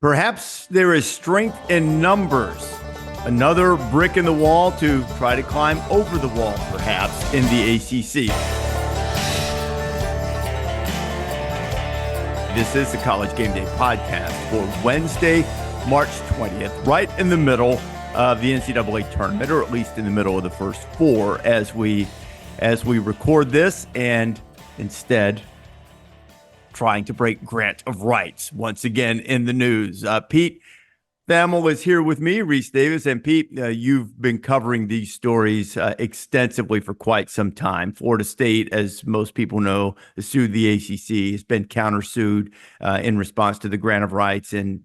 Perhaps there is strength in numbers. Another brick in the wall to try to climb over the wall, perhaps, in the ACC. This is the College GameDay Podcast for Wednesday, March 20th, right in the middle of the NCAA tournament, or at least in the middle of the first four as we record this, and instead trying to break grant of rights once again in the news. Pete Thamel is here with me, Rece Davis, and Pete, you've been covering these stories extensively for quite some time. Florida State, as most people know, has sued the ACC, has been countersued in response to the grant of rights and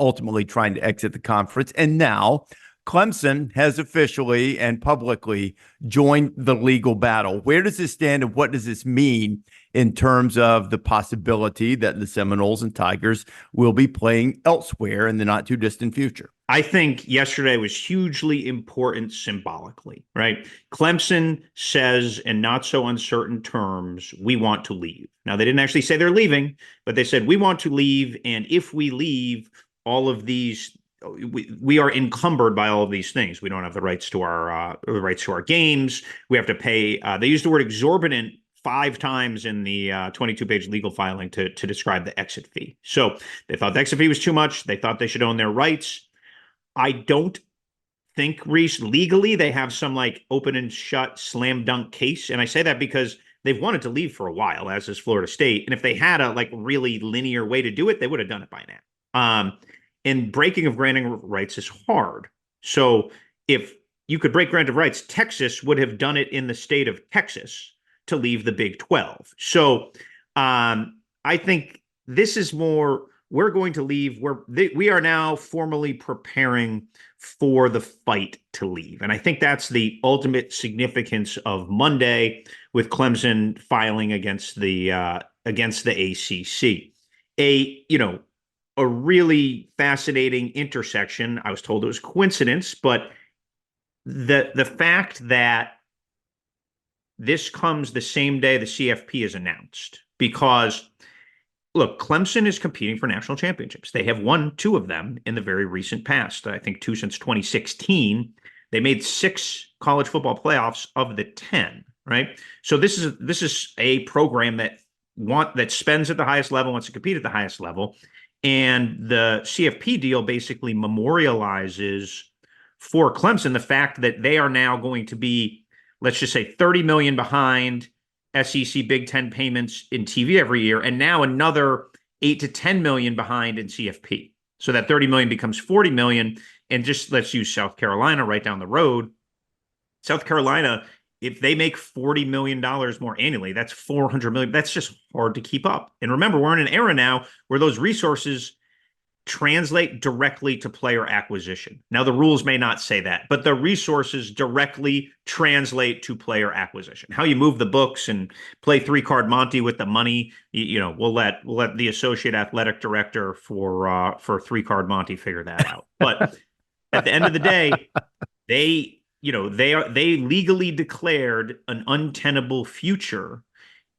ultimately trying to exit the conference. And now Clemson has officially and publicly joined the legal battle. Where does this stand, and what does this mean in terms of the possibility that the Seminoles and Tigers will be playing elsewhere in the not too distant future? I think yesterday was hugely important symbolically, right? Clemson says in not so uncertain terms, we want to leave. Now, they didn't actually say they're leaving, but they said we want to leave. And if we leave, all of these, we are encumbered by all of these things. We don't have the rights to our games. We have to pay. They used the word exorbitant 5 times in the 22-page legal filing to describe the exit fee. So they thought the exit fee was too much. They thought they should own their rights. I don't think, Rece, legally they have some like open and shut slam dunk case. And I say that because they've wanted to leave for a while, as is Florida State. And if they had a like really linear way to do it, they would have done it by now. And breaking of granting rights is hard. So if you could break grant of rights, Texas would have done it in the state of Texas to leave the Big 12. So I think this is more, we're going to leave. We are now formally preparing for the fight to leave. And I think that's the ultimate significance of Monday with Clemson filing against the ACC. A really fascinating intersection. I was told it was coincidence, but the fact that this comes the same day the CFP is announced, because look, Clemson is competing for national championships. They have won 2 of them in the very recent past. I think 2 since 2016. They made 6 college football playoffs of the 10, right? So this is a program that spends at the highest level, wants to compete at the highest level. And the CFP deal basically memorializes for Clemson the fact that they are now going to be, let's just say, $30 million behind SEC Big Ten payments in TV every year, and now another $8 to $10 million behind in CFP. So that $30 million becomes $40 million. And just let's use South Carolina right down the road. South Carolina, if they make $40 million more annually, that's $400 million. That's just hard to keep up. And remember, we're in an era now where those resources translate directly to player acquisition. Now, the rules may not say that, but the resources directly translate to player acquisition. How you move the books and play 3-card Monte with the money, we'll let the associate athletic director for 3-card Monte figure that out. But at the end of the day, they legally declared an untenable future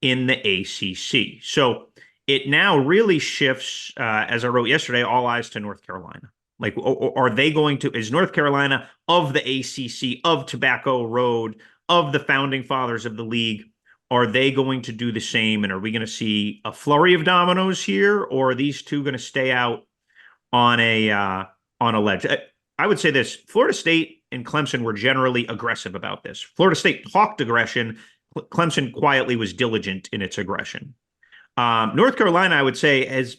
in the ACC. So it now really shifts, as I wrote yesterday, all eyes to North Carolina. Like, are they going to, is North Carolina of the ACC, of Tobacco Road, of the founding fathers of the league, are they going to do the same? And are we going to see a flurry of dominoes here, or are these two going to stay out on a ledge? I would say this: Florida State and Clemson were generally aggressive about this. Florida State talked aggression. Clemson quietly was diligent in its aggression. North Carolina, I would say, has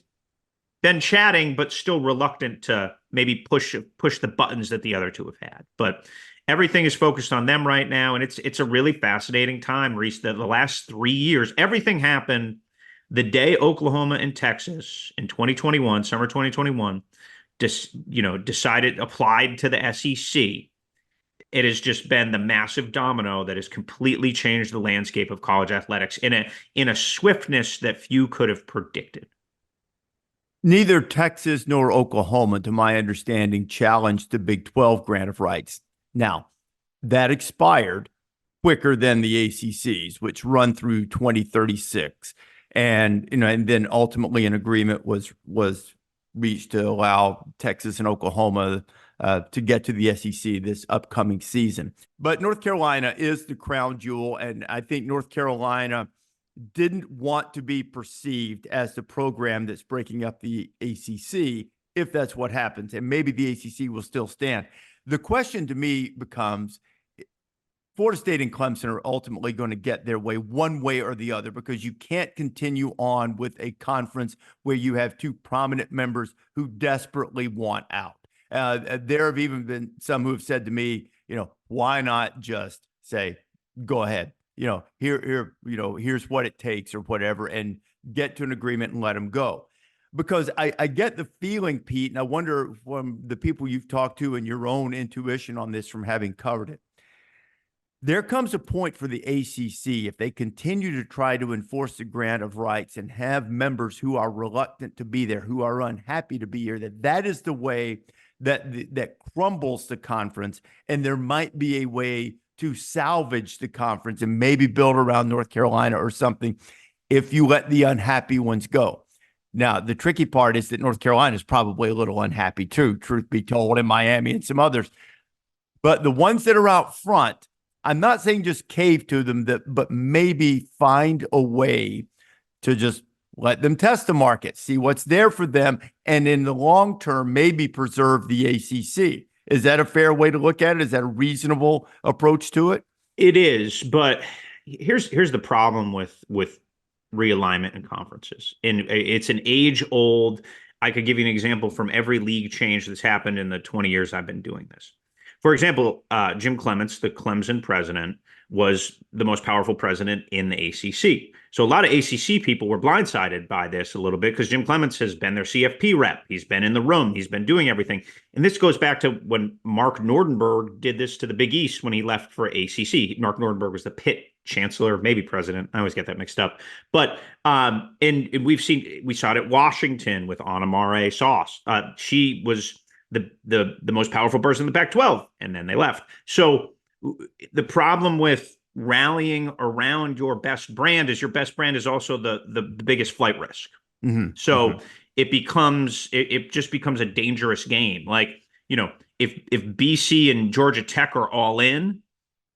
been chatting, but still reluctant to maybe push the buttons that the other two have had. But everything is focused on them right now, and it's a really fascinating time, Rece. The last 3 years, everything happened the day Oklahoma and Texas in 2021, summer 2021, applied to the SEC. It has just been the massive domino that has completely changed the landscape of college athletics in a swiftness that few could have predicted. Neither Texas nor Oklahoma, to my understanding, challenged the Big 12 grant of rights. Now, that expired quicker than the ACC's, which run through 2036. And then ultimately an agreement was reached to allow Texas and Oklahoma to get to the SEC this upcoming season. But North Carolina is the crown jewel, and I think North Carolina didn't want to be perceived as the program that's breaking up the ACC if that's what happens, and maybe the ACC will still stand. The question to me becomes, Florida State and Clemson are ultimately going to get their way one way or the other, because you can't continue on with a conference where you have two prominent members who desperately want out. There have even been some who have said to me, why not just say, go ahead, here's what it takes or whatever, and get to an agreement and let them go. Because I get the feeling, Pete, and I wonder from the people you've talked to and your own intuition on this from having covered it, there comes a point for the ACC, if they continue to try to enforce the grant of rights and have members who are reluctant to be there, who are unhappy to be here, that is the way that crumbles the conference. And there might be a way to salvage the conference and maybe build around North Carolina or something if you let the unhappy ones go. Now, the tricky part is that North Carolina is probably a little unhappy too, truth be told, and Miami and some others. But the ones that are out front, I'm not saying just cave to them, but maybe find a way to just let them test the market, see what's there for them, and in the long term, maybe preserve the ACC. Is that a fair way to look at it? Is that a reasonable approach to it? It is, but here's the problem with realignment in conferences. And it's an age-old, I could give you an example from every league change that's happened in the 20 years I've been doing this. For example, Jim Clements, the Clemson president, was the most powerful president in the ACC. So a lot of ACC people were blindsided by this a little bit because Jim Clements has been their CFP rep. He's been in the room. He's been doing everything. And this goes back to when Mark Nordenberg did this to the Big East when he left for ACC. Mark Nordenberg was the Pitt chancellor, maybe president. I always get that mixed up. But and we saw it at Washington with Anna Mare Sauce. She was the most powerful person in the Pac-12, and then they left. So the problem with rallying around your best brand is your best brand is also the biggest flight risk. Mm-hmm. So it just becomes a dangerous game. Like, if BC and Georgia Tech are all in,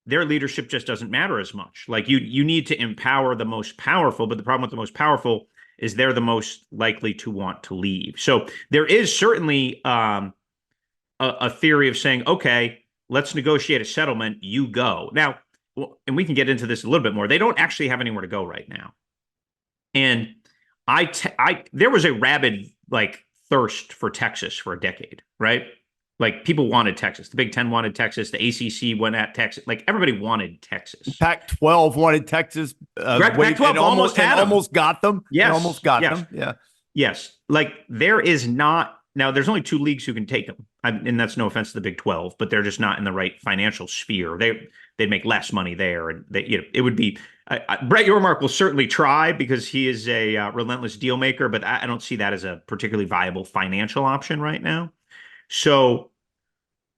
their leadership just doesn't matter as much. Like you need to empower the most powerful, but the problem with the most powerful is they're the most likely to want to leave. So there is certainly a theory of saying, okay, let's negotiate a settlement, you go. Now, and we can get into this a little bit more. They don't actually have anywhere to go right now. And there was a rabid thirst for Texas for a decade, right? Like people wanted Texas. The Big Ten wanted Texas. The ACC went at Texas. Like everybody wanted Texas. Pac-12 wanted Texas. Pac-12 almost got them. Yes. Almost got them. Yeah. Yes. Like there is not. Now, there's only two leagues who can take them. And that's no offense to the Big 12, but they're just not in the right financial sphere. They'd make less money there. And it would be Brett Yormark will certainly try because he is a relentless deal maker, but I don't see that as a particularly viable financial option right now. So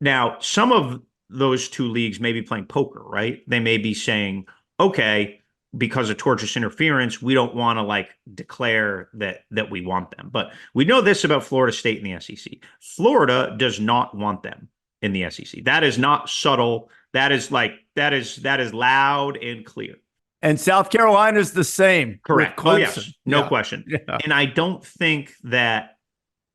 now some of those two leagues may be playing poker, right? They may be saying, okay, because of tortious interference, we don't want to declare that we want them. But we know this about Florida State and the SEC. Florida does not want them in the SEC. That is not subtle. That is loud and clear. And South Carolina is the same. Correct. Oh, yes. No question. Yeah. And I don't think that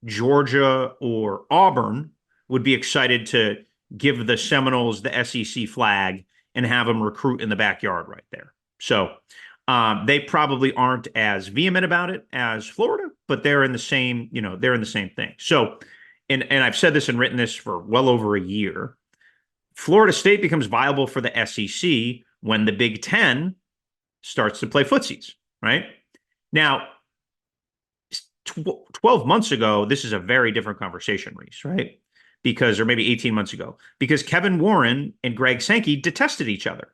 Georgia or Auburn would be excited to give the Seminoles the SEC flag and have them recruit in the backyard right there. So they probably aren't as vehement about it as Florida, but they're in the same, they're in the same thing. So, and I've said this and written this for well over a year. Florida State becomes viable for the SEC when the Big Ten starts to play footsies, right? Now, 12 months ago, this is a very different conversation, Rece, right? Or maybe 18 months ago, because Kevin Warren and Greg Sankey detested each other.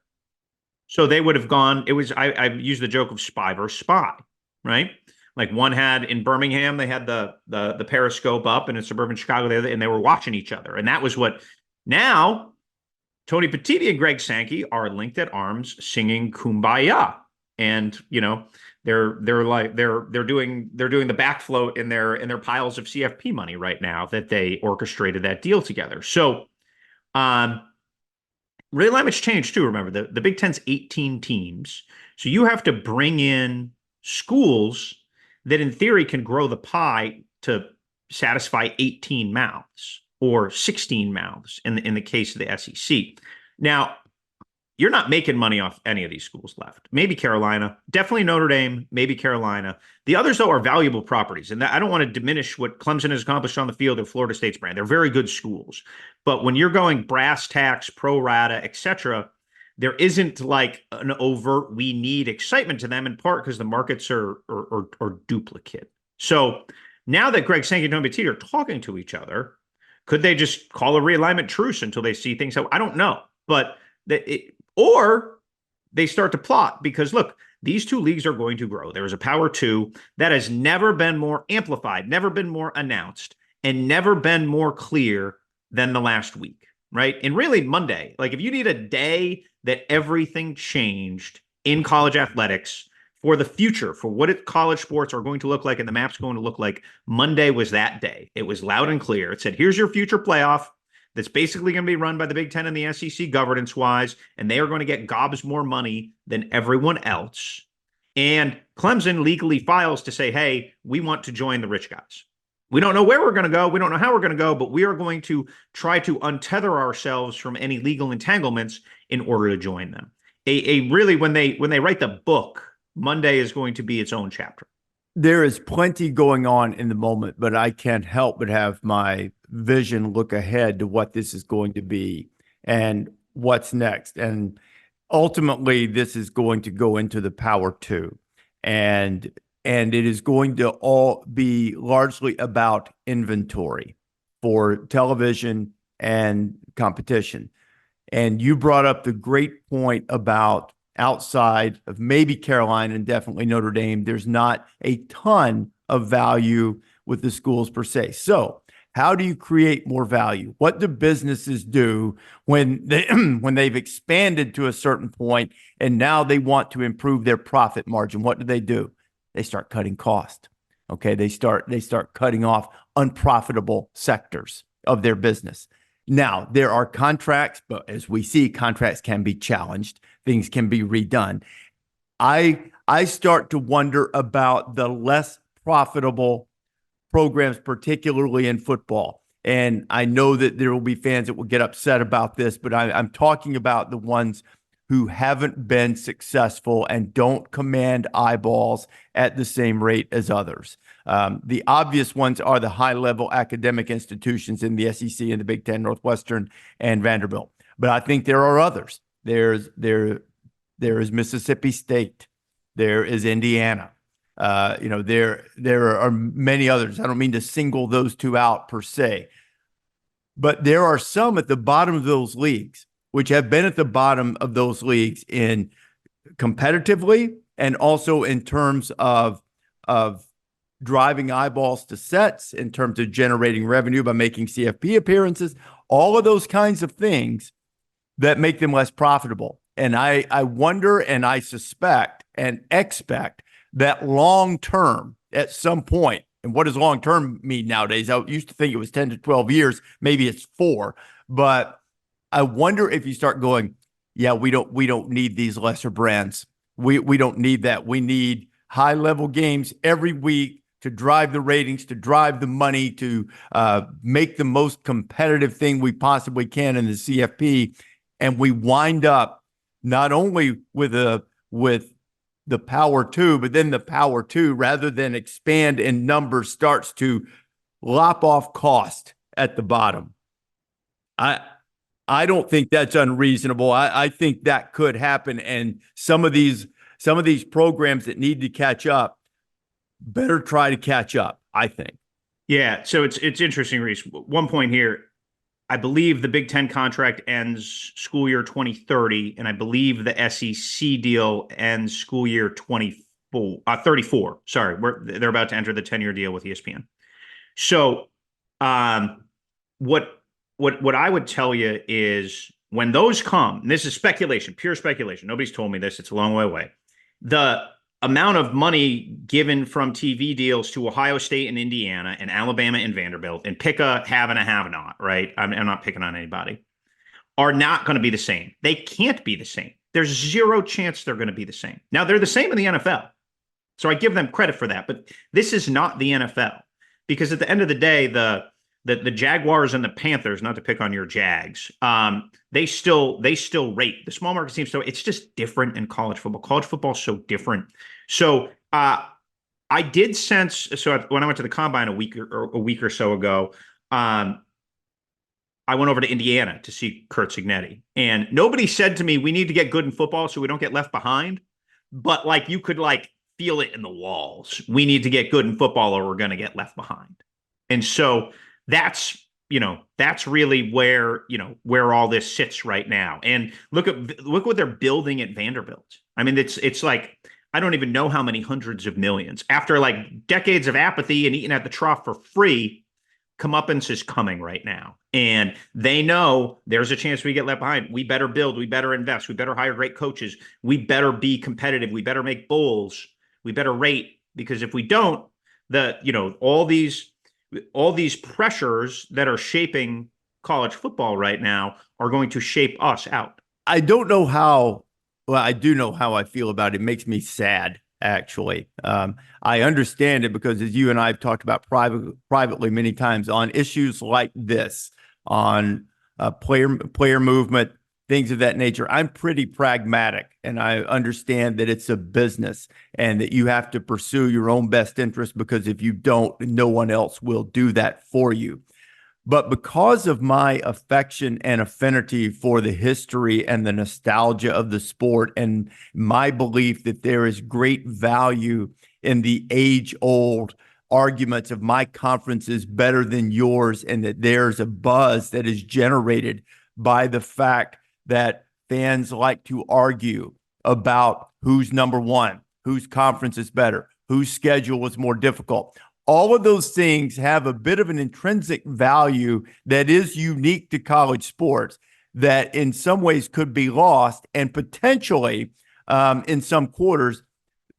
So they would have gone, I used the joke of spy versus spy, right? Like one had in Birmingham, they had the periscope up, and in suburban Chicago, and they were watching each other. And that was what now Tony Petitti and Greg Sankey are linked at arms singing Kumbaya. and they're doing the back float in their piles of CFP money right now that they orchestrated that deal together. So realignment's changed too. Remember, the Big Ten's 18 teams, so you have to bring in schools that in theory can grow the pie to satisfy 18 mouths or 16 mouths in the case of the SEC. Now, you're not making money off any of these schools left. Maybe Carolina, definitely Notre Dame, maybe Carolina. The others, though, are valuable properties. And I don't want to diminish what Clemson has accomplished on the field or Florida State's brand. They're very good schools. But when you're going brass tacks, pro rata, et cetera, there isn't like an overt we need excitement to them, in part because the markets are duplicate. So now that Greg Sankey and Tony Batiste are talking to each other, could they just call a realignment truce until they see things out? I don't know. But or they start to plot, because look, these two leagues are going to grow. There is a Power 2 that has never been more amplified, never been more announced, and never been more clear than the last week, right? And really Monday, like if you need a day that everything changed in college athletics for the future, for what college sports are going to look like and the map's going to look like, Monday was that day. It was loud and clear. It said, here's your future playoff that's basically going to be run by the Big Ten and the SEC governance-wise, and they are going to get gobs more money than everyone else. And Clemson legally files to say, hey, we want to join the rich guys. We don't know where we're going to go. We don't know how we're going to go, but we are going to try to untether ourselves from any legal entanglements in order to join them. Really, when they write the book, Monday is going to be its own chapter. There is plenty going on in the moment, but I can't help but have my vision look ahead to what this is going to be and what's next. And ultimately, this is going to go into the Power 2. And it is going to all be largely about inventory for television and competition. And you brought up the great point about outside of maybe Carolina and definitely Notre Dame, there's not a ton of value with the schools per se. So how do you create more value? What do businesses do when they've expanded to a certain point and now they want to improve their profit margin? What do? They start cutting cost. Okay, they start cutting off unprofitable sectors of their business. Now, there are contracts, but as we see, contracts can be challenged. Things can be redone. I start to wonder about the less profitable programs, particularly in football. And I know that there will be fans that will get upset about this, but I'm talking about the ones who haven't been successful and don't command eyeballs at the same rate as others. The obvious ones are the high-level academic institutions in the SEC and the Big Ten, Northwestern and Vanderbilt. But I think there are others. There is Mississippi State. There is Indiana. There are many others. I don't mean to single those two out per se, but there are some at the bottom of those leagues, which have been at the bottom of those leagues in competitively and also in terms of driving eyeballs to sets, in terms of generating revenue by making CFP appearances, all of those kinds of things that make them less profitable. And I wonder and I suspect and expect that long term at some point, and what does long term mean nowadays? I used to think it was 10 to 12 years, maybe it's 4, but I wonder if you start going, yeah, we don't need these lesser brands. We don't need that. We need high level games every week to drive the ratings, to drive the money, to make the most competitive thing we possibly can in the CFP. And we wind up not only with the Power 2, but then the Power 2, rather than expand in numbers, starts to lop off cost at the bottom. I don't think that's unreasonable. I think that could happen, and some of these programs that need to catch up better try to catch up, I think. Yeah, so it's interesting, Rece. One point here. I believe the Big Ten contract ends school year 2030, and I believe the SEC deal ends school year 34. Sorry, they're about to enter the 10-year deal with ESPN. So, what I would tell you is when those come, and this is speculation, pure speculation. Nobody's told me this. It's a long way away. the amount of money given from TV deals to Ohio State and Indiana and Alabama and Vanderbilt, and pick a have and a have not, right? I'm not picking on anybody, are not going to be the same. They can't be the same. There's zero chance they're going to be the same. Now, they're the same in the NFL. So I give them credit for that. But this is not the NFL, because at the end of the day, the Jaguars and the Panthers, not to pick on your Jags, they still rate the small market teams. So it's just different in college football. College football is so different. So I did sense. So when I went to the combine a week or so ago, I went over to Indiana to see Curt Cignetti, and nobody said to me, "We need to get good in football so we don't get left behind." But like, you could like feel it in the walls. We need to get good in football or we're going to get left behind. And so that's really where all this sits right now. And look what they're building at Vanderbilt. I mean, it's like, I don't even know how many hundreds of millions after like decades of apathy and eating at the trough for free. Comeuppance is coming right now. And they know there's a chance we get left behind. We better build, we better invest, we better hire great coaches, we better be competitive, we better make bowls, we better rate, because if we don't, all these pressures that are shaping college football right now are going to shape us out. I don't know how, well, I do know how I feel about it. It makes me sad, actually. I understand it because, as you and I have talked about privately many times, on issues like this, on player movement, things of that nature, I'm pretty pragmatic, and I understand that it's a business and that you have to pursue your own best interest, because if you don't, no one else will do that for you. But because of my affection and affinity for the history and the nostalgia of the sport, and my belief that there is great value in the age-old arguments of my conference is better than yours, and that there's a buzz that is generated by the fact that fans like to argue about who's number one, whose conference is better, whose schedule was more difficult. All of those things have a bit of an intrinsic value that is unique to college sports that in some ways could be lost, and potentially in some quarters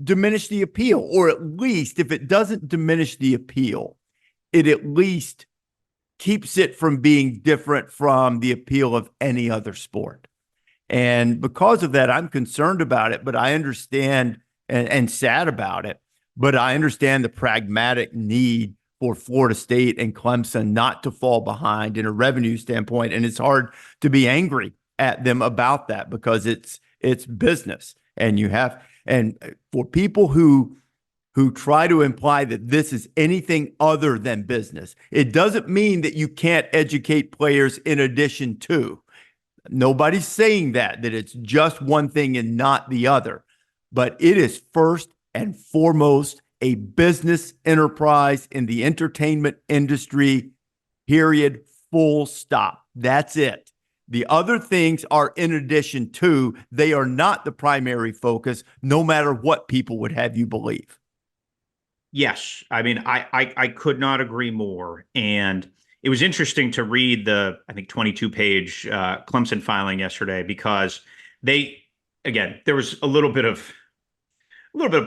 diminish the appeal. Or at least, if it doesn't diminish the appeal, it at least keeps it from being different from the appeal of any other sport. And because of that, I'm concerned about it, but I understand and sad about it. But I understand the pragmatic need for Florida State and Clemson not to fall behind in a revenue standpoint. And it's hard to be angry at them about that, because it's business. And for people who try to imply that this is anything other than business, it doesn't mean that you can't educate players in addition to. Nobody's saying that it's just one thing and not the other. But it is first and foremost a business enterprise in the entertainment industry, period, full stop. That's it. The other things are in addition to. They are not the primary focus, no matter what people would have you believe. Yes. I mean, I could not agree more. And it was interesting to read the, I think, 22-page Clemson filing yesterday, because there was a little bit of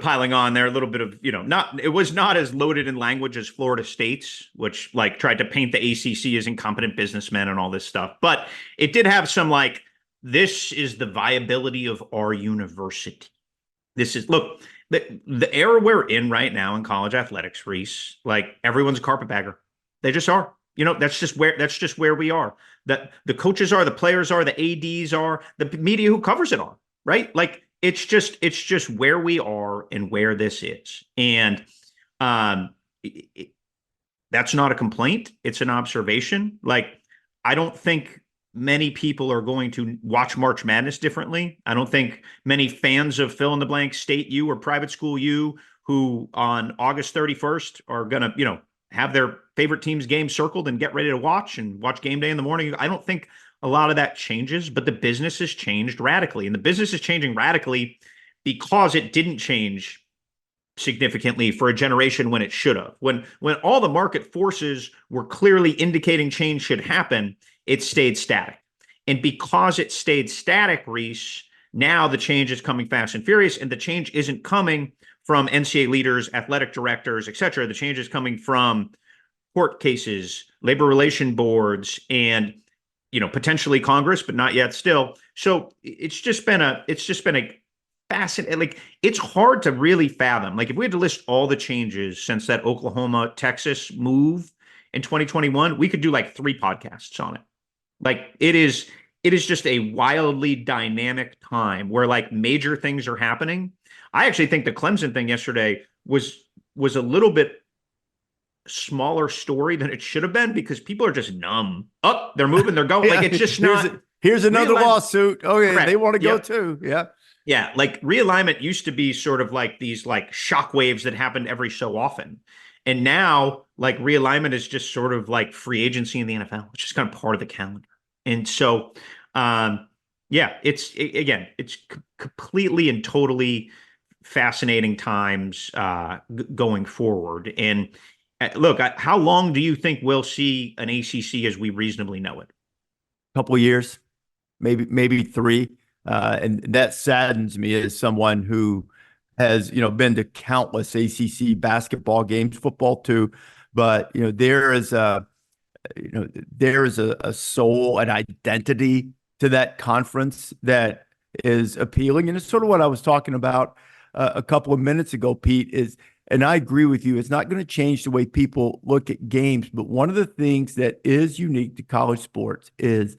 piling on there, a little bit of, it was not as loaded in language as Florida State's, which like tried to paint the ACC as incompetent businessmen and all this stuff. But it did have some like, this is the viability of our university. This is, look, the era we're in right now in college athletics, Rece, like everyone's a carpetbagger. They just are. That's just where we are. The coaches are, the players are, the ADs are, the media who covers it are, right? Like, it's just where we are and where this is. And that's not a complaint. It's an observation. Like, I don't think many people are going to watch March Madness differently. I don't think many fans of fill in the blank state U or private school U who on August 31st are going to, have their favorite team's game circled and get ready to watch game day in the morning. I don't think a lot of that changes, but the business has changed radically. And the business is changing radically because it didn't change significantly for a generation when it should have. When all the market forces were clearly indicating change should happen, it stayed static. And because it stayed static, Rece, Now the change is coming fast and furious, and the change isn't coming from NCAA leaders, athletic directors, et cetera. The change is coming from court cases, labor relation boards, and potentially Congress, but not yet still. So it's just been a fascinating, like, it's hard to really fathom. Like, if we had to list all the changes since that Oklahoma, Texas move in 2021, we could do like 3 podcasts on it. Like, it is just a wildly dynamic time where like major things are happening. I actually think the Clemson thing yesterday was a little bit smaller story than it should have been, because people are just numb. Oh, they're moving, they're going. Like, it's just not. Here's another lawsuit. Oh, yeah, correct. They want to go too. Yeah. Yeah. Like, realignment used to be sort of like these like shock waves that happened every so often. And now, like, realignment is just sort of like free agency in the NFL. It's just kind of part of the calendar. And so, it's completely and totally fascinating times going forward. And look, how long do you think we'll see an ACC as we reasonably know it? A couple of years, maybe 3. And that saddens me as someone who has, been to countless ACC basketball games, football too. But, there is a soul, an identity to that conference that is appealing. And it's sort of what I was talking about a couple of minutes ago, Pete, and I agree with you, it's not going to change the way people look at games. But one of the things that is unique to college sports is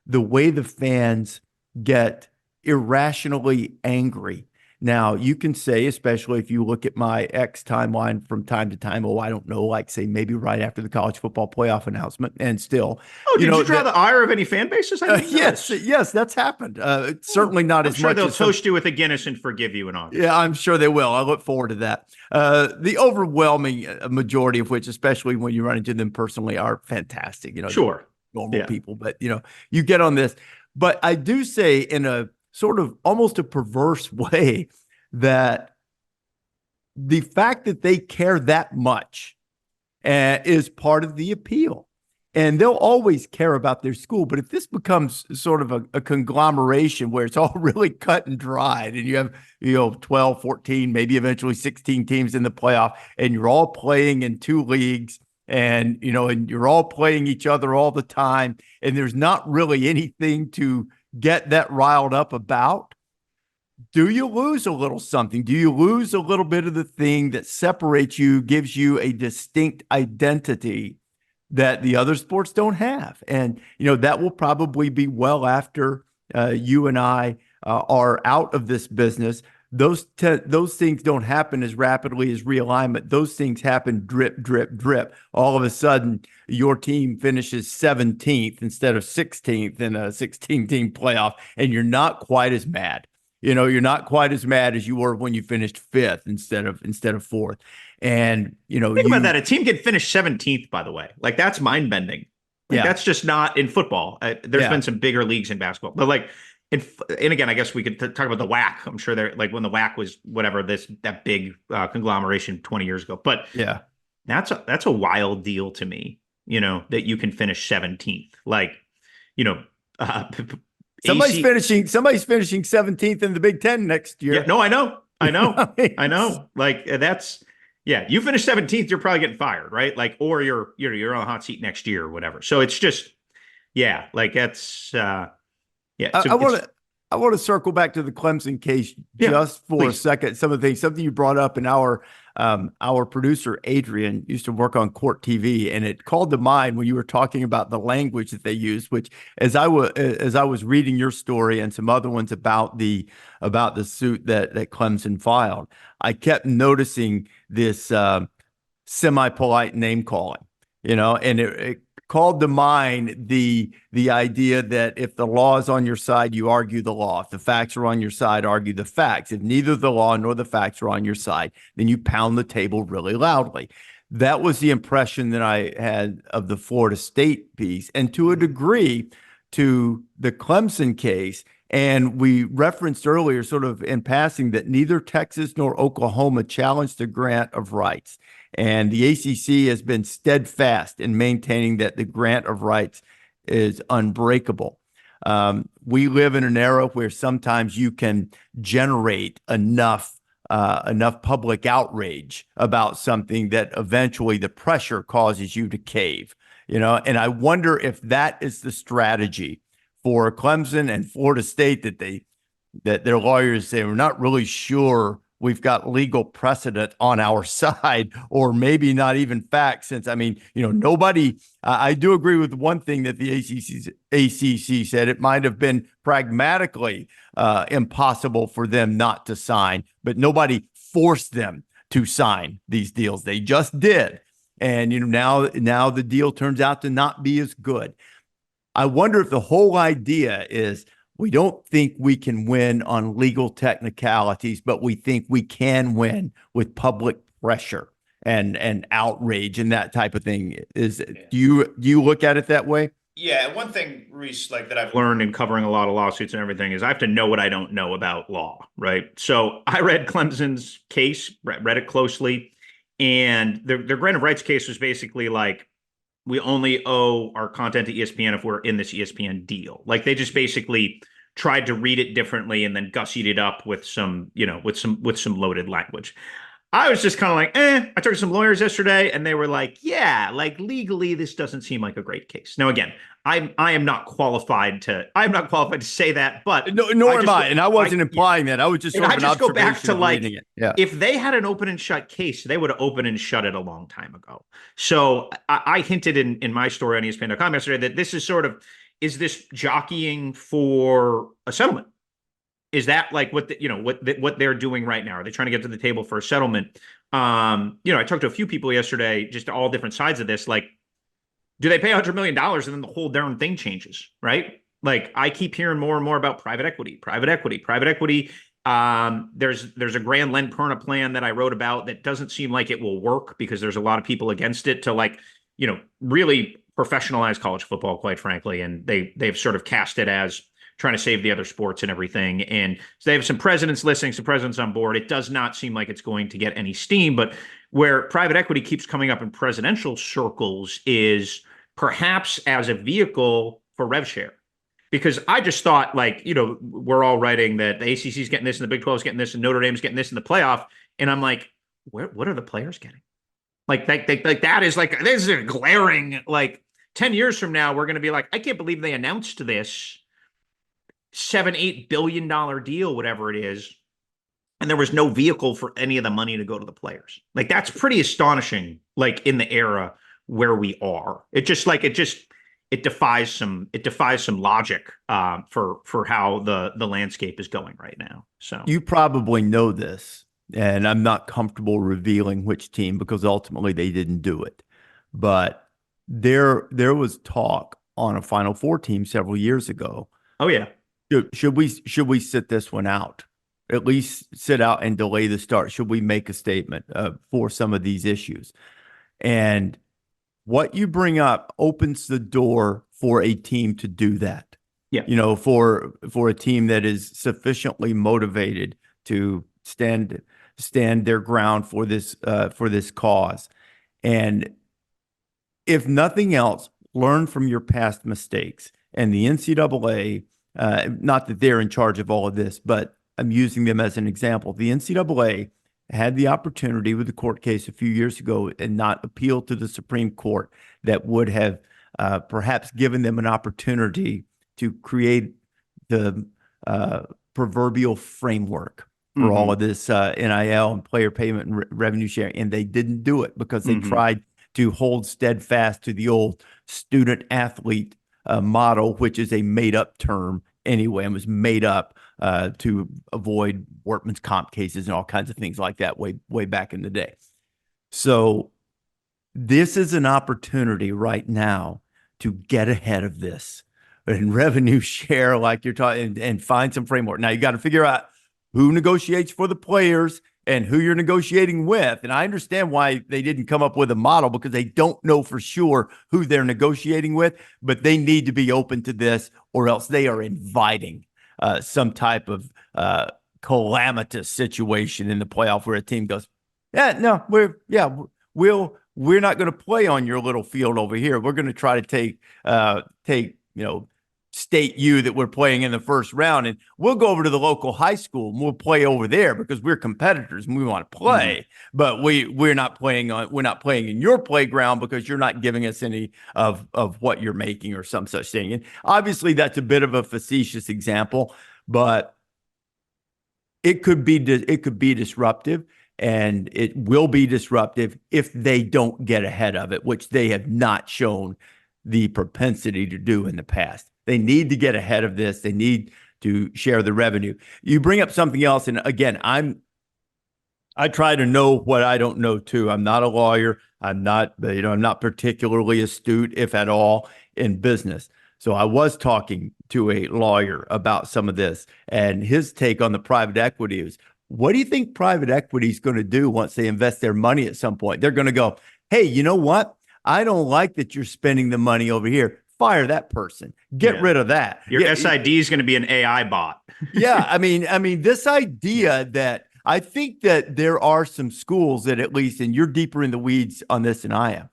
the way the fans get irrationally angry. Now, you can say, especially if you look at my X timeline from time to time, I don't know, like say maybe right after the college football playoff announcement, and still. Oh, did you draw the ire of any fan bases? Yes, that's happened. Certainly not as much. I'm sure they'll toast you with a Guinness and forgive you in August. Yeah, I'm sure they will. I look forward to that. The overwhelming majority of which, especially when you run into them personally, are fantastic. Sure, normal people, but you get on this. But I do say in a sort of almost a perverse way that the fact that they care that much is part of the appeal. And they'll always care about their school. But if this becomes sort of a conglomeration where it's all really cut and dried, and you have 12, 14, maybe eventually 16 teams in the playoff, and you're all playing in 2 leagues, and and you're all playing each other all the time, and there's not really anything to get that riled up about, do you lose a little something? Do you lose a little bit of the thing that separates you, gives you a distinct identity that the other sports don't have? And, that will probably be well after you and I are out of this business. Those things don't happen as rapidly as realignment. Those things happen drip, drip, drip. All of a sudden, your team finishes 17th instead of 16th in a 16-team playoff, and you're not quite as mad. You're not quite as mad as you were when you finished 5th instead of 4th. And think about that. A team can finish 17th, by the way. Like, that's mind bending. That's just not in football. There's been some bigger leagues in basketball, but like. And again, I guess we could talk about the WAC. I'm sure they're like when the WAC was whatever that big conglomeration 20 years ago. But yeah, that's a wild deal to me. That you can finish 17th. Like, somebody's finishing 17th in the Big Ten next year. Yeah, no, I know. I know. Like, you finish 17th, you're probably getting fired, right? Like, or you're on a hot seat next year or whatever. So it's just, like that's. I want to circle back to the Clemson case just for a second. Something you brought up, in our producer Adrian used to work on Court TV, and it called to mind when you were talking about the language that they use. Which, as I was reading your story and some other ones about the suit that Clemson filed, I kept noticing this semi-polite name calling. And it called to mind the idea that if the law is on your side, you argue the law. If the facts are on your side, argue the facts. If neither the law nor the facts are on your side, then you pound the table really loudly. That was the impression that I had of the Florida State piece, and to a degree to the Clemson case. And we referenced earlier, sort of in passing, that neither Texas nor Oklahoma challenged the grant of rights. And the ACC has been steadfast in maintaining that the grant of rights is unbreakable. We live in an era where sometimes you can generate enough public outrage about something that eventually the pressure causes you to cave. And I wonder if that is the strategy for Clemson and Florida State, that their lawyers say, we're not really sure we've got legal precedent on our side, or maybe not even facts, since, nobody, I do agree with one thing that the ACC said. It might have been pragmatically impossible for them not to sign, but nobody forced them to sign these deals. They just did. And, now the deal turns out to not be as good. I wonder if the whole idea is, we don't think we can win on legal technicalities, but we think we can win with public pressure and outrage and that type of thing. Do you look at it that way? Yeah, one thing, Rece, that I've learned in covering a lot of lawsuits and everything is I have to know what I don't know about law, right? So I read Clemson's case, read it closely, and their grant of rights case was basically we only owe our content to ESPN if we're in this ESPN deal. They just basically tried to read it differently and then gussied it up with some loaded language. I was just kind of I talked to some lawyers yesterday and they were yeah, legally, this doesn't seem like a great case. Now, again, I am not qualified to say that, but nor am I. And I wasn't implying that. I was just sort of an observation go back to reading it. Yeah. If they had an open and shut case, they would have opened and shut it a long time ago. So I hinted in my story on ESPN.com yesterday that this is is this jockeying for a settlement? Is that what they're doing right now? Are they trying to get to the table for a settlement? I talked to a few people yesterday, just all different sides of this. Do they pay $100 million and then the whole darn thing changes, right? I keep hearing more and more about private equity. There's a grand Len Perna plan that I wrote about that doesn't seem like it will work because there's a lot of people against it to really professionalize college football, quite frankly. And they've sort of cast it as trying to save the other sports and everything. And so they have some presidents listening, some presidents on board. It does not seem like it's going to get any steam, but where private equity keeps coming up in presidential circles is perhaps as a vehicle for rev share. Because I just thought we're all writing that the ACC is getting this and the Big 12 is getting this and Notre Dame's getting this in the playoff. And I'm what are the players getting? That is this is a glaring, 10 years from now, we're going to be I can't believe they announced this $7-8 billion deal, whatever it is, and there was no vehicle for any of the money to go to the players. That's pretty astonishing, in the era where we are. It defies some logic for how the landscape is going right now. So you probably know this, and I'm not comfortable revealing which team because ultimately they didn't do it. But there was talk on a Final Four team several years ago. Oh yeah. Should we sit this one out? At least sit out and delay the start. Should we make a statement for some of these issues? And what you bring up opens the door for a team to do that. Yeah. For a team that is sufficiently motivated to stand their ground for this cause. And if nothing else, learn from your past mistakes. And the NCAA, not that they're in charge of all of this, but I'm using them as an example. The NCAA had the opportunity with the court case a few years ago and not appeal to the Supreme Court that would have perhaps given them an opportunity to create the proverbial framework for all of this NIL and player payment and revenue sharing. And they didn't do it because they tried to hold steadfast to the old student athlete model, which is a made up term anyway, and was made up to avoid workman's comp cases and all kinds of things like that way back in the day. So this is an opportunity right now to get ahead of this and revenue share, like you're talking, and find some framework. Now you got to figure out who negotiates for the players and who you're negotiating with. And I understand why they didn't come up with a model, because they don't know for sure who they're negotiating with, but they need to be open to this, or else they are inviting some type of calamitous situation in the playoff where a team goes, we're not going to play on your little field over here. We're going to try to take state U that we're playing in the first round, and we'll go over to the local high school and we'll play over there because we're competitors and we want to play. But we're not playing in your playground because you're not giving us any of what you're making or some such thing. And obviously that's a bit of a facetious example, but it could be disruptive, and it will be disruptive if they don't get ahead of it, which they have not shown the propensity to do in the past. They need to get ahead of this. They need to share the revenue. You bring up something else, and again, I try to know what I don't know too. I'm not a lawyer. I'm not particularly astute, if at all, in business. So I was talking to a lawyer about some of this, and his take on the private equity is, what do you think private equity is going to do once they invest their money at some point? They're going to go, hey, you know what? I don't like that you're spending the money over here. Fire that person. Get rid of that. Your SID is going to be an AI bot. Yeah, I mean, this idea that I think that there are some schools that, at least, and you're deeper in the weeds on this than I am,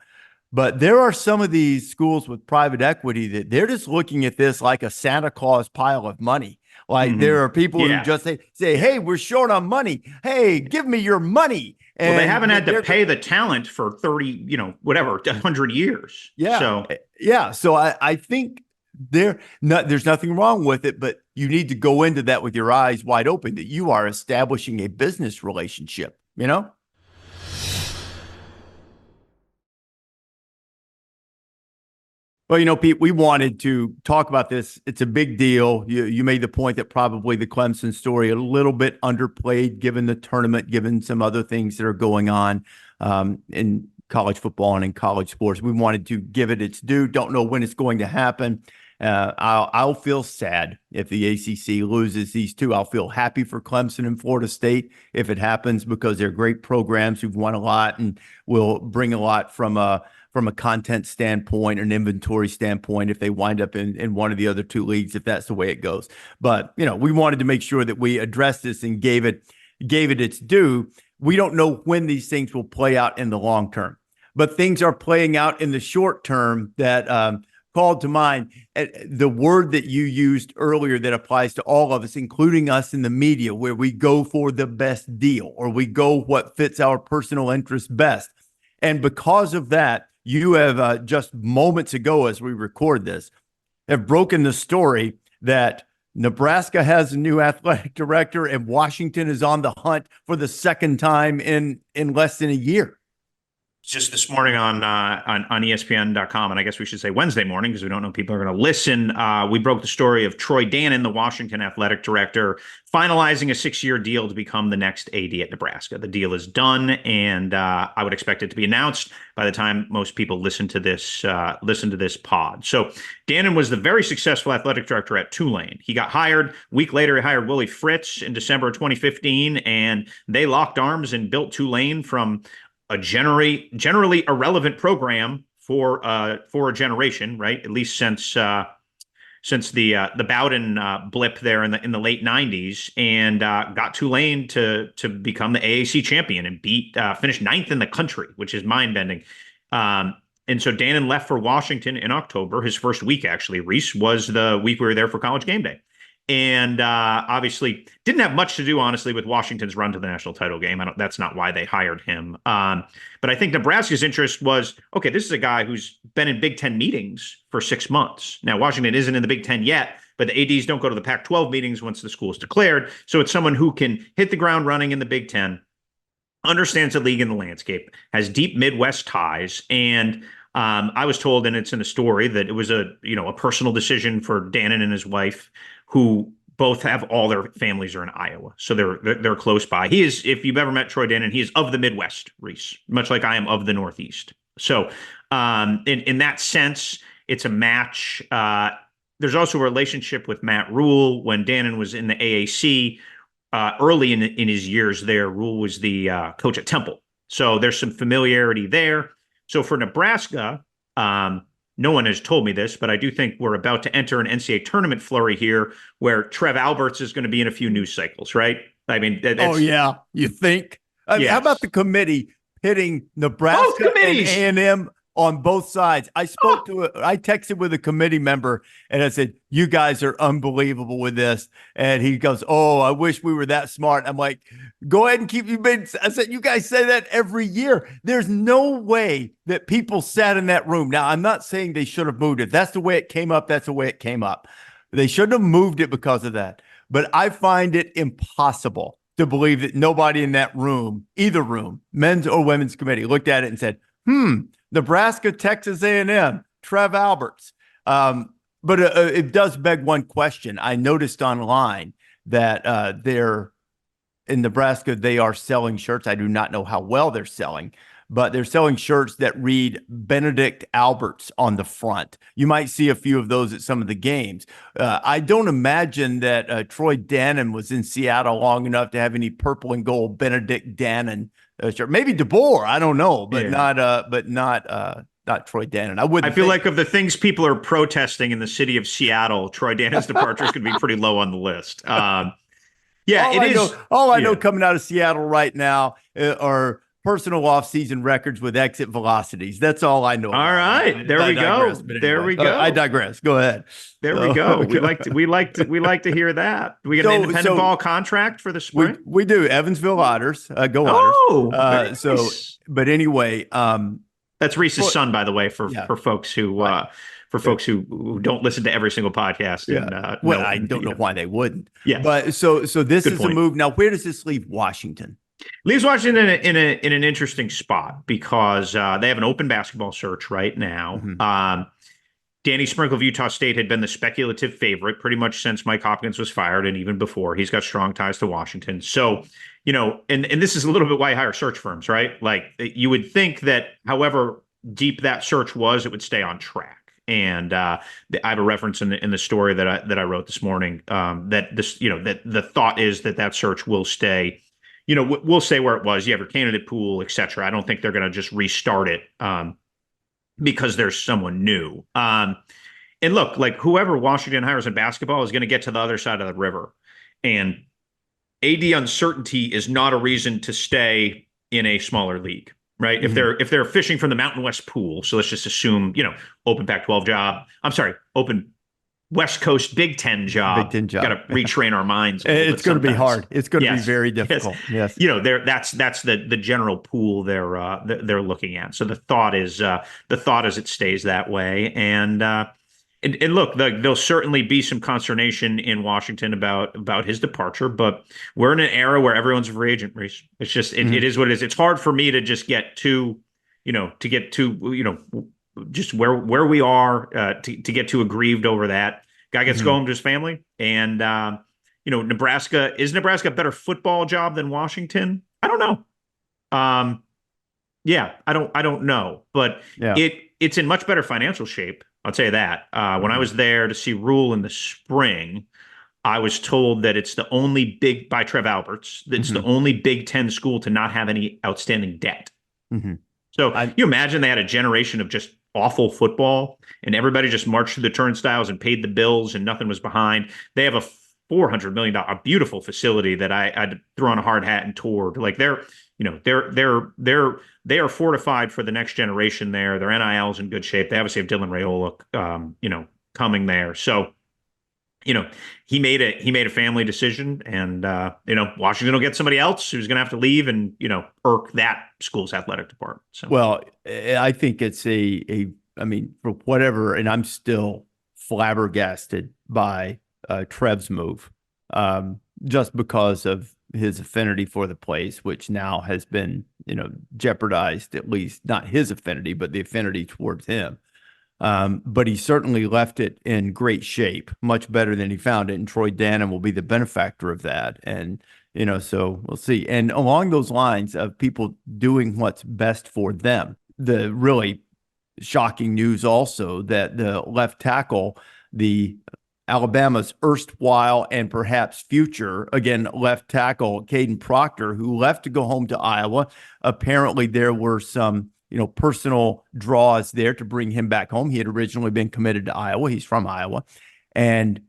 but there are some of these schools with private equity that they're just looking at this like a Santa Claus pile of money. Like there are people who just say, hey, we're short on money. Hey, give me your money. And well, they haven't had to pay the talent for 30, 100 years. Yeah. So I think there's nothing wrong with it, but you need to go into that with your eyes wide open, that you are establishing a business relationship, Well, Pete, we wanted to talk about this. It's a big deal. You made the point that probably the Clemson story a little bit underplayed, given the tournament, given some other things that are going on in college football and in college sports. We wanted to give it its due. Don't know when it's going to happen. I'll feel sad if the ACC loses these two. I'll feel happy for Clemson and Florida State if it happens, because they're great programs who've won a lot and will bring a lot from a content standpoint, an inventory standpoint, if they wind up in one of the other two leagues, if that's the way it goes. But, we wanted to make sure that we addressed this and gave it its due. We don't know when these things will play out in the long term, but things are playing out in the short term that called to mind the word that you used earlier that applies to all of us, including us in the media, where we go for the best deal, or we go what fits our personal interest best. And because of that, you have just moments ago, as we record this, have broken the story that Nebraska has a new athletic director and Washington is on the hunt for the second time in less than a year. Just this morning on ESPN.com, and I guess we should say Wednesday morning because we don't know if people are going to listen. We broke the story of Troy Dannen, the Washington athletic director, finalizing a 6-year deal to become the next AD at Nebraska. The deal is done, and I would expect it to be announced by the time most people listen to this pod. So Dannen was the very successful athletic director at Tulane. He got hired. A week later, he hired Willie Fritz in December of 2015, and they locked arms and built Tulane from a generally irrelevant program for a generation, right? At least since the Bowden blip there in the late 90s, and got Tulane to become the AAC champion and finished 9th in the country, which is mind-bending. And so Dannen left for Washington in October. His first week, actually, Rece, was the week we were there for College GameDay. And obviously didn't have much to do, honestly, with Washington's run to the national title game. That's not why they hired him. But I think Nebraska's interest was, okay, this is a guy who's been in Big Ten meetings for 6 months. Now, Washington isn't in the Big Ten yet, but the ADs don't go to the Pac-12 meetings once the school is declared. So it's someone who can hit the ground running in the Big Ten, understands the league and the landscape, has deep Midwest ties, and I was told, and it's in the story, that it was a personal decision for Dannen and his wife, who both have all their families are in Iowa. So they're close by. He is, if you've ever met Troy Dannen, he is of the Midwest, Rece, much like I am of the Northeast. So in that sense, it's a match. There's also a relationship with Matt Rule. When Dannen was in the AAC, early in his years there, Rule was the coach at Temple. So there's some familiarity there. So for Nebraska, no one has told me this, but I do think we're about to enter an NCAA tournament flurry here where Trev Alberts is going to be in a few news cycles, right? I mean, oh, yeah. You think? I mean, how about the committee pitting Nebraska and A&M on both sides. I texted with a committee member and I said, you guys are unbelievable with this. And he goes, oh, I wish we were that smart. I'm like, go ahead and I said, you guys say that every year. There's no way that people sat in that room. Now, I'm not saying they should have moved it. That's the way it came up. That's the way it came up. They shouldn't have moved it because of that. But I find it impossible to believe that nobody in that room, either room, men's or women's committee, looked at it and said, Nebraska, Texas A&M, Trev Alberts. But it does beg one question. I noticed online that they're in Nebraska, they are selling shirts. I do not know how well they're selling, but they're selling shirts that read Benedict Alberts on the front. You might see a few of those at some of the games. I don't imagine that Troy Dannen was in Seattle long enough to have any purple and gold Benedict Dannen shirt. Maybe DeBoer, I don't know, but not Troy Dannen. I feel like of the things people are protesting in the city of Seattle, Troy Dannen's departure is going to be pretty low on the list. All I know coming out of Seattle right now are personal off-season records with exit velocities. That's all I know. All right, there we go. There we go. I digress. Go ahead. There we go. We like to hear that. Do we get an independent ball contract for the spring? We do. Evansville Otters. Go Otters. Oh, nice. But anyway, that's Rece's son, by the way, for folks who. For folks who don't listen to every single podcast. And, I don't know why they wouldn't. Yeah. But so this is a move. Now, where does this leave Washington? Leaves Washington in an interesting spot because they have an open basketball search right now. Mm-hmm. Danny Sprinkle of Utah State had been the speculative favorite pretty much since Mike Hopkins was fired and even before. He's got strong ties to Washington. So, and this is a little bit why I hire search firms, right? Like you would think that however deep that search was, it would stay on track. And I have a reference in the story that I wrote this morning that the thought is that search will stay, we'll stay where it was. You have your candidate pool, et cetera. I don't think they're going to just restart it because there's someone new. And look, like whoever Washington hires in basketball is going to get to the other side of the river. And AD uncertainty is not a reason to stay in a smaller league. Right. Mm-hmm. If they're fishing from the Mountain West pool. So let's just assume, open Pac-12 job. I'm sorry, open West Coast Big Ten job. Big Ten job. Got to retrain our minds. It's going to be hard. It's going to be very difficult. Yes. That's the general pool they're looking at. So the thought is it stays that way. And look, there'll certainly be some consternation in Washington about his departure, but we're in an era where everyone's a free agent, Rece. It's just it is what it is. It's hard for me to just get to just where we are to get too aggrieved over that. Guy gets to go home to his family, and Nebraska is a better football job than Washington? I don't know. I don't know, but it's in much better financial shape. I'll tell you that. When I was there to see Rule in the spring, I was told that it's the only by Trev Alberts, it's the only Big Ten school to not have any outstanding debt. Mm-hmm. So you imagine they had a generation of just awful football and everybody just marched through the turnstiles and paid the bills and nothing was behind. They have a $400 million, a beautiful facility that I threw on a hard hat and toured. Like they are fortified for the next generation there. Their NIL is in good shape. They obviously have Dylan Raiola, coming there. So, he made a family decision, and Washington will get somebody else who's going to have to leave and irk that school's athletic department. So, well, I think it's for whatever, and I'm still flabbergasted by Trev's move, just because of his affinity for the place, which now has been, jeopardized, at least not his affinity, but the affinity towards him. But he certainly left it in great shape, much better than he found it. And Troy Dannen will be the benefactor of that. And, so we'll see. And along those lines of people doing what's best for them, the really shocking news also that the left tackle, Alabama's erstwhile and perhaps future, again, left tackle, Kadyn Proctor, who left to go home to Iowa. Apparently there were some, personal draws there to bring him back home. He had originally been committed to Iowa. He's from Iowa. And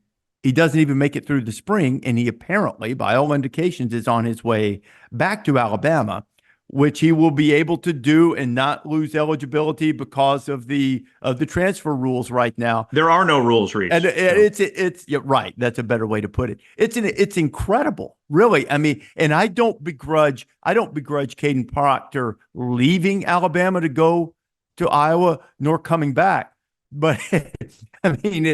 he doesn't even make it through the spring. And he apparently, by all indications, is on his way back to Alabama, which he will be able to do and not lose eligibility because of the transfer rules right now. There are no rules, Rece. And it's yeah, right. That's a better way to put it. It's incredible, really. I mean, and I don't begrudge Kadyn Proctor leaving Alabama to go to Iowa nor coming back. But I mean,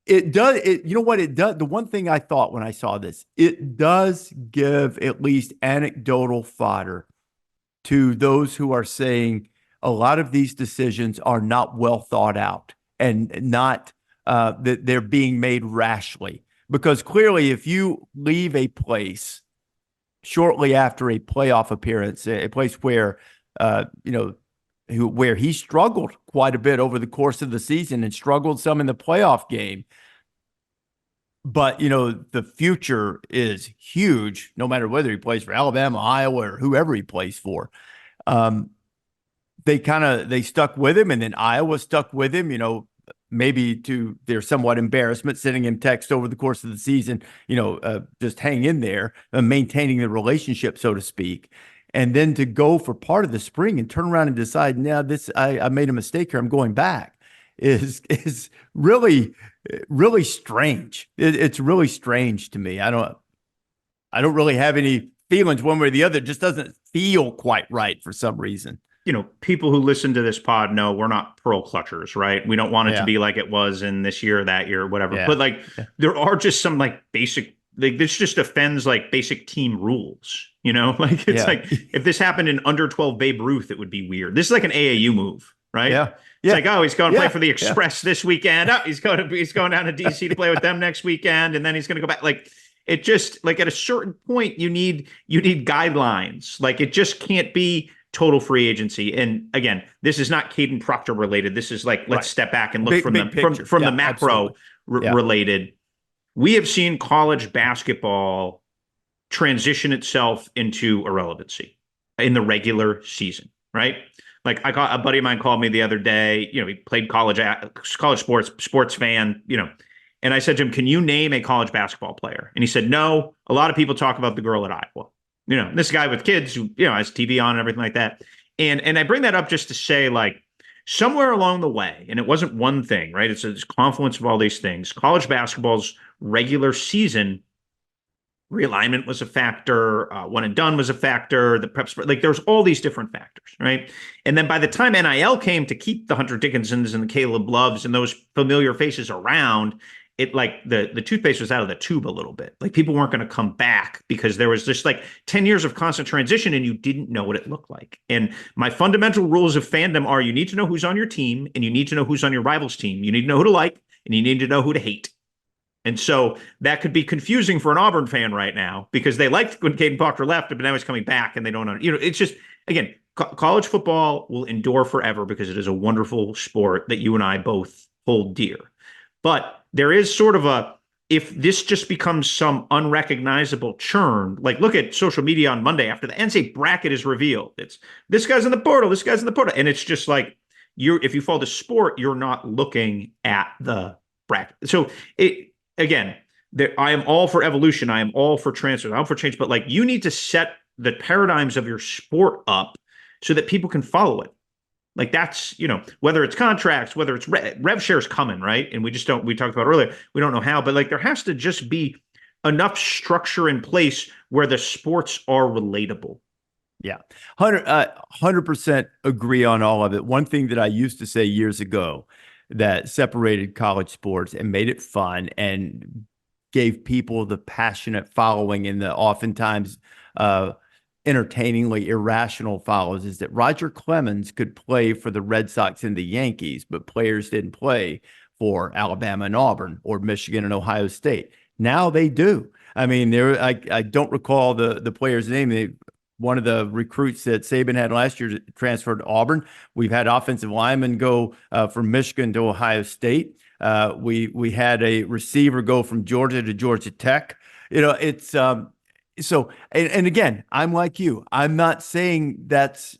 it does. You know what it does? The one thing I thought when I saw this, it does give at least anecdotal fodder to those who are saying a lot of these decisions are not well thought out and not that they're being made rashly. Because clearly, if you leave a place shortly after a playoff appearance, a place where where he struggled quite a bit over the course of the season and struggled some in the playoff game, but the future is huge, no matter whether he plays for Alabama, Iowa, or whoever he plays for. They stuck with him, and then Iowa stuck with him, maybe to their somewhat embarrassment, sending him text over the course of the season, just hang in there, maintaining the relationship, so to speak. And then to go for part of the spring and turn around and decide, now I made a mistake here, I'm going back, is really, really strange. It's really strange to me. I don't really have any feelings one way or the other. It just doesn't feel quite right for some reason. People who listen to this pod know we're not pearl clutchers, right? We don't want it to be like it was in this year, that year, whatever. Yeah. But there are just some basic, this just offends basic team rules, if this happened in under 12 Babe Ruth, it would be weird. This is like an AAU move, right? Yeah. It's he's going to play for the Express this weekend. Oh, he's going down to DC to play with them next weekend, and then he's going to go back. It just at a certain point, you need guidelines. It just can't be total free agency. And again, this is not Kadyn Proctor related. This is let's step back and look from the macro related. We have seen college basketball transition itself into irrelevancy in the regular season, right? A buddy of mine called me the other day, he played college sports fan, and I said to him, can you name a college basketball player? And he said, no, a lot of people talk about the girl at Iowa, this guy with kids who, has TV on and everything like that. And I bring that up just to say, somewhere along the way, and it wasn't one thing, right? It's a confluence of all these things. College basketball's regular season realignment was a factor. One and done was a factor. The prep, there's all these different factors, right? And then by the time NIL came to keep the Hunter Dickinsons and the Caleb Loves and those familiar faces around, it the toothpaste was out of the tube a little bit. People weren't going to come back because there was just 10 years of constant transition and you didn't know what it looked like. And my fundamental rules of fandom are you need to know who's on your team and you need to know who's on your rival's team. You need to know who to like and you need to know who to hate. And so that could be confusing for an Auburn fan right now because they liked when Kadyn Proctor left, but now he's coming back and they don't know. It's just, again, college football will endure forever because it is a wonderful sport that you and I both hold dear. But there is sort of if this just becomes some unrecognizable churn, look at social media on Monday after the NCAA bracket is revealed. It's this guy's in the portal, this guy's in the portal. And it's just if you follow the sport, you're not looking at the bracket. So again, I am all for evolution. I am all for transfer. I'm for change. But you need to set the paradigms of your sport up so that people can follow it. That's, whether it's contracts, whether it's rev shares coming, right? And we talked about earlier, we don't know how, but there has to just be enough structure in place where the sports are relatable. Yeah. 100% agree on all of it. One thing that I used to say years ago that separated college sports and made it fun and gave people the passionate following and the oftentimes entertainingly irrational follows is that Roger Clemens could play for the Red Sox and the Yankees, but players didn't play for Alabama and Auburn or Michigan and Ohio State. Now they do. I mean, I don't recall the player's name. One of the recruits that Saban had last year transferred to Auburn. We've had offensive linemen go from Michigan to Ohio State. We had a receiver go from Georgia to Georgia Tech. It's so, and again, I'm like you. I'm not saying that's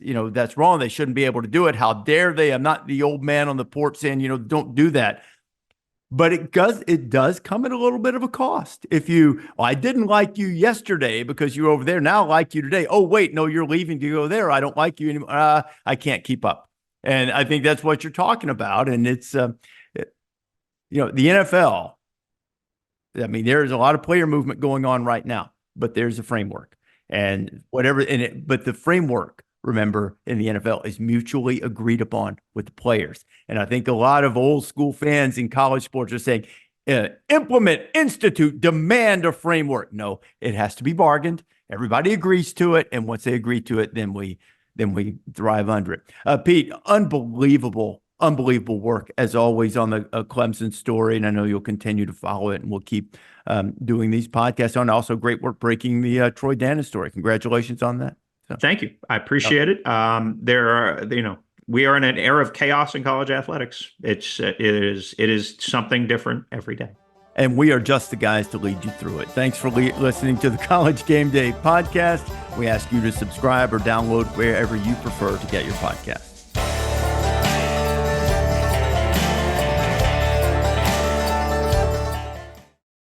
wrong. They shouldn't be able to do it. How dare they? I'm not the old man on the porch saying, don't do that. But it does come at a little bit of a cost. If I didn't like you yesterday because you were over there, now I like you today. Oh, wait, no, you're leaving to go there. I don't like you anymore. I can't keep up. And I think that's what you're talking about. And it's, the NFL, I mean, there's a lot of player movement going on right now, but there's a framework and whatever in it. But the framework, remember, in the NFL is mutually agreed upon with the players. And I think a lot of old school fans in college sports are saying, implement, institute, demand a framework. No, it has to be bargained. Everybody agrees to it. And once they agree to it, then we thrive under it. Pete, unbelievable work as always on the Clemson story. And I know you'll continue to follow it, and we'll keep doing these podcasts on. Also great work breaking the Troy Dannen story. Congratulations on that. So. Thank you. I appreciate it. We are in an era of chaos in college athletics. It is something different every day. And we are just the guys to lead you through it. Thanks for listening to the College Game Day Podcast. We ask you to subscribe or download wherever you prefer to get your podcast.